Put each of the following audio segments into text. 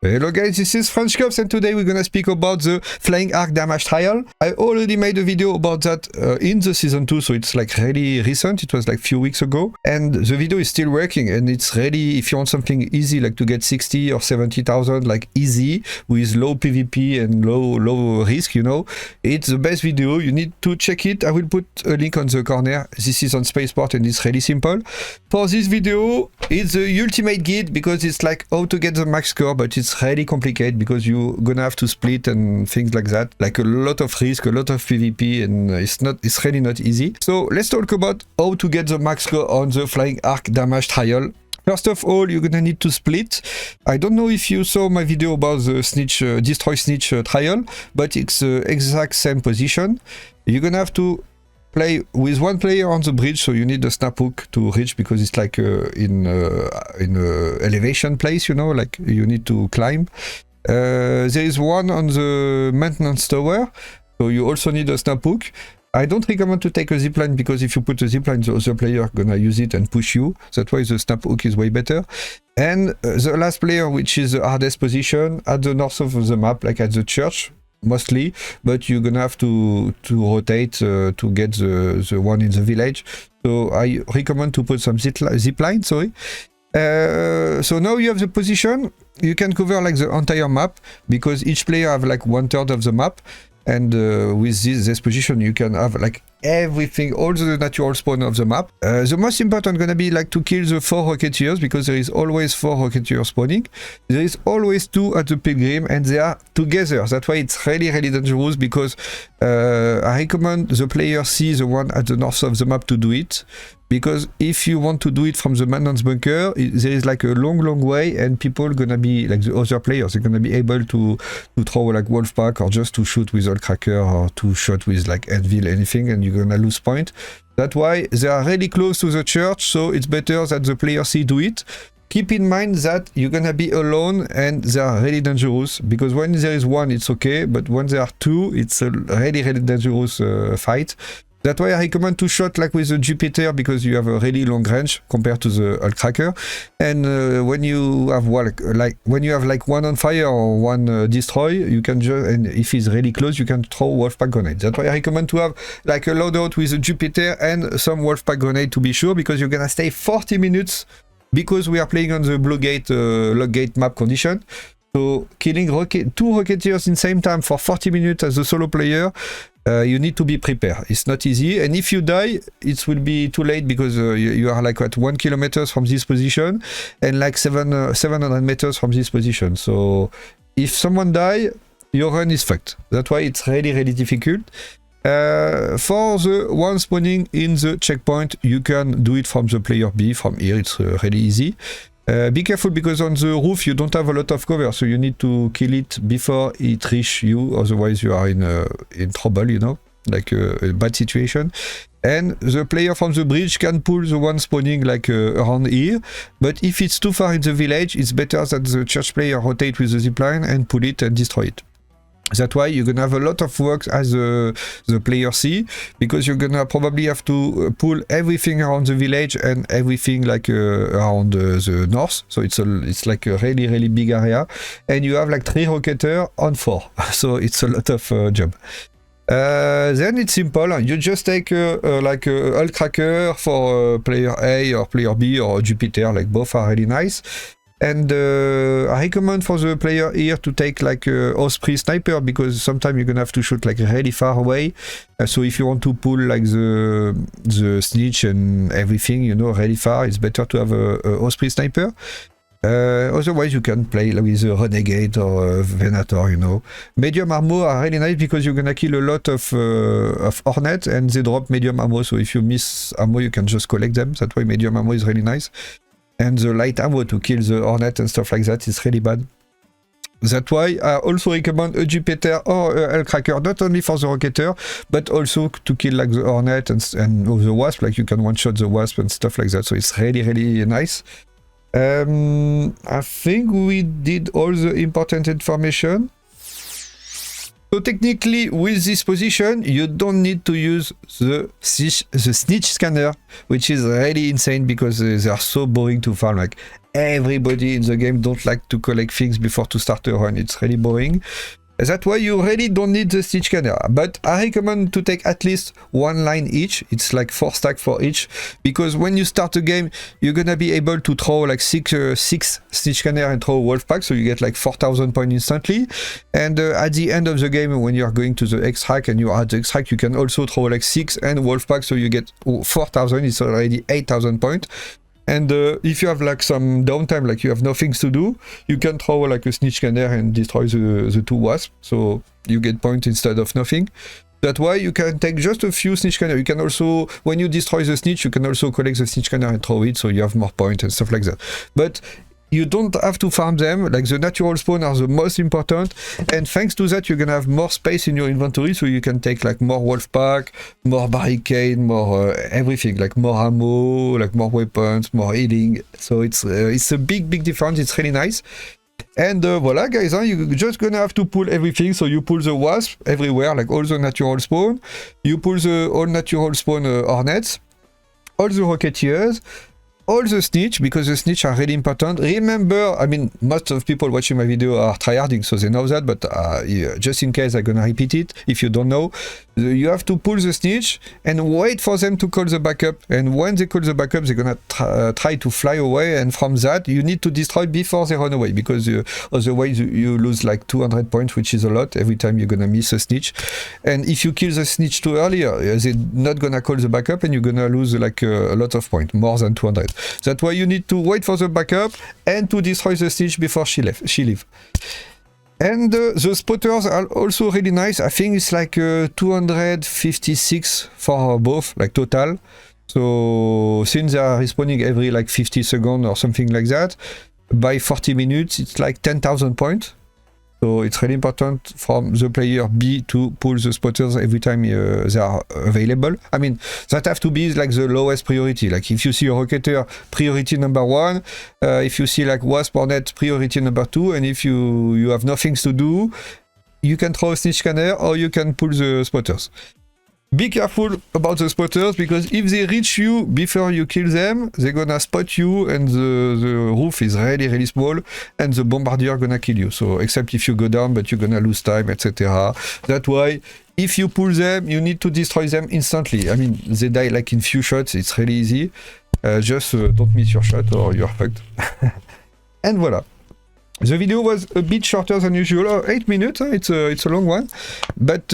Hello guys, this is Frenchcops and today we're gonna speak about the Flying Arc Damage Trial. I already made a video about that in the season 2, so it's like really recent, it was like few weeks ago. And the video is still working and it's ready if you want something easy, like to get 60 or 70,000, like easy, with low PvP and low risk, you know. It's the best video, you need to check it. I will put a link on the corner. This is on Spaceport and it's really simple. For this video, it's the ultimate guide because it's like how to get the max score, but it's really complicated because you're gonna have to split and things like that, like a lot of risk, a lot of PvP, and it's really not easy. So let's talk about how to get the max score on the Flying Arc Damage Trial. First of all, you're gonna need to split. I don't know if you saw my video about the snitch, destroy snitch trial, but it's the exact same position. You're gonna have to play with one player on the bridge, so you need the snap hook to reach because it's like in elevation place, you know, like you need to climb. There is one on the maintenance tower, so you also need a snap hook. I don't recommend to take a zipline because if you put a zipline, the other player gonna use it and push you. That's why the snap hook is way better. And the last player, which is the hardest position at the north of the map, like at the church, mostly, but you're gonna have to rotate to get the one in the village. So I recommend to put some zipline, sorry. So now you have the position. You can cover like the entire map because each player have like 1/3 of the map. And with this position, you can have like everything, all the natural spawn of the map. The most important gonna be like to kill the 4 Rocketeers because there is always 4 Rocketeers spawning. There is always 2 at the Pilgrim and they are together. That's why it's really dangerous because I recommend the player see the one at the north of the map to do it. Because if you want to do it from the maintenance bunker, there is like a long way and people gonna be, like the other players, they're gonna be able to throw like Wolfpack or just to shoot with Cracker or to shoot with like Anvil, anything, and you're gonna lose point. That's why they are really close to the church, so it's better that the player C do it. Keep in mind that you're gonna be alone and they are really dangerous because when there is one, it's okay, but when there are 2, it's a really dangerous fight. That's why I recommend to shot like with the Jupiter because you have a really long range compared to the Cracker. And when you have when you have like one on fire or one destroy, you can just, and if it's really close, you can throw Wolfpack grenade. That's why I recommend to have like a loadout with a Jupiter and some Wolfpack grenade to be sure, because you're gonna stay 40 minutes because we are playing on the Lockgate map condition. So killing 2 Rocketeers in the same time for 40 minutes as a solo player, you need to be prepared. It's not easy, and if you die, it will be too late because you are like at 1 kilometer from this position and like 700 meters from this position. So if someone die, your run is fucked. That's why it's really difficult. For the one spawning in the checkpoint, you can do it from the player B. From here, it's really easy. Be careful because on the roof you don't have a lot of cover, so you need to kill it before it reaches you, otherwise you are in trouble, you know, like a bad situation. And the player from the bridge can pull the one spawning like around here, but if it's too far in the village, it's better that the church player rotate with the zipline and pull it and destroy it. That's why you're gonna have a lot of work as the player C, because you're gonna probably have to pull everything around the village and everything like around the north. So it's like a really big area, and you have like 3 Rocketeers on 4. So it's a lot of job. Then it's simple. You just take like a Cracker for player A or player B or Jupiter, like both are really nice. And I recommend for the player here to take like a Osprey sniper because sometimes you're gonna have to shoot like really far away. So if you want to pull like the snitch and everything, you know, really far, it's better to have a Osprey sniper. Otherwise you can play with a Renegade or a Venator, you know. Medium ammo are really nice because you're gonna kill a lot of Hornet and they drop medium ammo. So if you miss ammo, you can just collect them. That's why medium ammo is really nice. And the light ammo to kill the Hornet and stuff like that is really bad. That's why I also recommend a Jupiter or a Cracker, not only for the Rocketeer, but also to kill like the Hornet and the Wasp, like you can one-shot the Wasp and stuff like that. So it's really nice. I think we did all the important information. So technically, with this position, you don't need to use the snitch scanner, which is really insane because they are so boring to farm. Like everybody in the game don't like to collect things before to start a run. It's really boring. That's why you really don't need the snitch scanner. But I recommend to take at least one line each. It's like 4 stacks for each. Because when you start a game, you're gonna be able to throw like six snitch scanner and throw a wolf pack. So you get like 4,000 points instantly. And at the end of the game, when you're going to the extract and you're at the extract, you can also throw like 6 and wolf pack. So you get 4,000. It's already 8,000 points. And if you have like some downtime, like you have nothing to do, you can throw like a snitch scanner and destroy the 2 wasps. So you get points instead of nothing. That's why you can take just a few snitch scanner. You can also, when you destroy the snitch, you can also collect the snitch scanner and throw it, so you have more points and stuff like that. But you don't have to farm them. Like the natural spawn are the most important, and thanks to that you're gonna have more space in your inventory, so you can take like more wolf pack, more barricade, more everything, like more ammo, like more weapons, more healing. So it's a big difference. It's really nice. And voila guys, you're just gonna have to pull everything. So you pull the wasp everywhere, like all the natural spawn, you pull the all natural spawn hornets, all the rocketeers, all the snitch, because the snitch are really important. Remember, I mean, most of people watching my video are tryharding, so they know that, but yeah, just in case I'm gonna repeat it, if you don't know, you have to pull the snitch and wait for them to call the backup, and when they call the backup, they're gonna try to fly away, and from that, you need to destroy before they run away, because otherwise you lose like 200 points, which is a lot every time you're gonna miss a snitch. And if you kill the snitch too early, they're not gonna call the backup, and you're gonna lose like a lot of points, more than 200. That's why you need to wait for the backup and to destroy the snitch before she leave. And the spotters are also really nice. I think it's like 256 for both, like total. So since they are respawning every like 50 seconds or something like that, by 40 minutes it's like 10,000 points. So it's really important from the player B to pull the spotters every time they are available. I mean, that have to be like the lowest priority. Like if you see a Rocketeer, priority number 1. If you see like Wasp or Net, priority number 2. And if you have nothing to do, you can throw a snitch scanner or you can pull the spotters. Be careful about the spotters, because if they reach you before you kill them, they're gonna spot you, and the roof is really small, and the bombardier gonna kill you. So except if you go down, but you're gonna lose time, etc. That's why if you pull them, you need to destroy them instantly. I mean, they die like in few shots. It's really easy. Just don't miss your shot or you're fucked. And voila. The video was a bit shorter than usual. 8 minutes. It's a long one, but.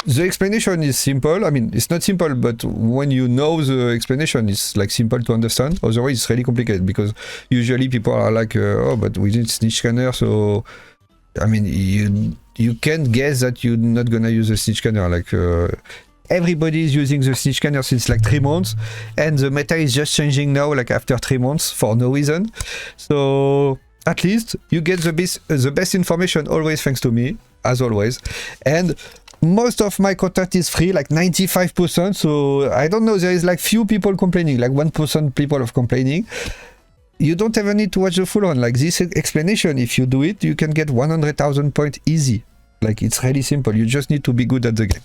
The explanation is simple. I mean, it's not simple, but when you know the explanation, it's like simple to understand. Otherwise, it's really complicated, because usually people are like, oh, but we need snitch scanner. So, I mean, you can guess that you're not gonna use a snitch scanner. Like, everybody is using the snitch scanner since like 3 months, and the meta is just changing now, like after 3 months, for no reason. So, at least you get the best information always, thanks to me, as always. And most of my content is free, like 95%, so I don't know, there is like few people complaining, like 1% people are complaining. You don't even need to watch the full run. Like this explanation, if you do it, you can get 100,000 points easy. Like it's really simple, you just need to be good at the game.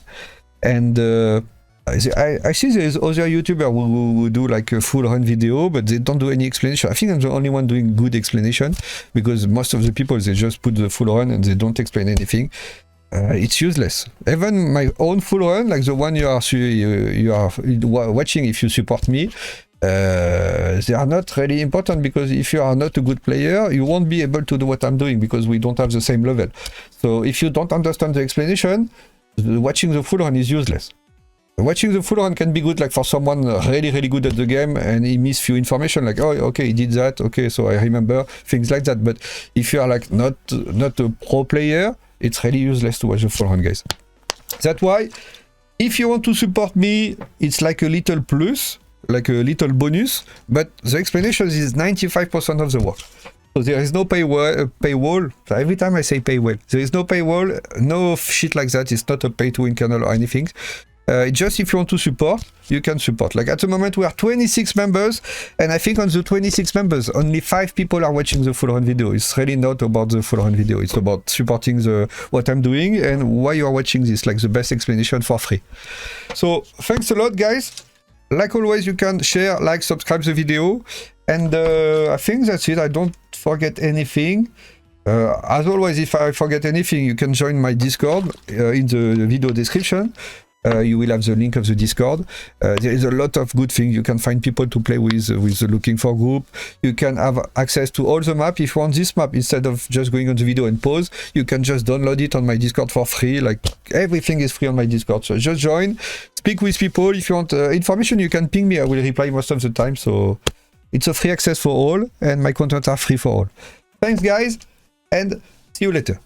And I see there is other YouTubers who do like a full run video, but they don't do any explanation. I think I'm the only one doing good explanation, because most of the people, they just put the full run and they don't explain anything. It's useless. Even my own full run, like the one you are watching if you support me, they are not really important, because if you are not a good player, you won't be able to do what I'm doing, because we don't have the same level. So if you don't understand the explanation, watching the full run is useless. Watching the full run can be good, like for someone really good at the game and he missed few information, like, oh, okay, he did that, okay, so I remember, things like that. But if you are like not a pro player, it's really useless to watch the full run, guys. That's why, if you want to support me, it's like a little plus, like a little bonus, but the explanation is 95% of the work. So there is no paywall. Every time I say paywall, there is no paywall, no shit like that. It's not a pay-to-win channel or anything. Just if you want to support, you can support. Like at the moment we are 26 members, and I think on the 26 members only 5 people are watching the full run video. It's really not about the full run video, it's about supporting what I'm doing and why you are watching this, like the best explanation for free. So thanks a lot, guys. Like always, you can share, like, subscribe the video, and I think that's it. I don't forget anything. As always, if I forget anything, you can join my Discord in the video description. You will have the link of the Discord. There is a lot of good things. You can find people to play with the Looking For group. You can have access to all the map. If you want this map, instead of just going on the video and pause, you can just download it on my Discord for free. Like, everything is free on my Discord. So just join, speak with people. If you want information, you can ping me. I will reply most of the time. So it's a free access for all, and my content are free for all. Thanks, guys, and see you later.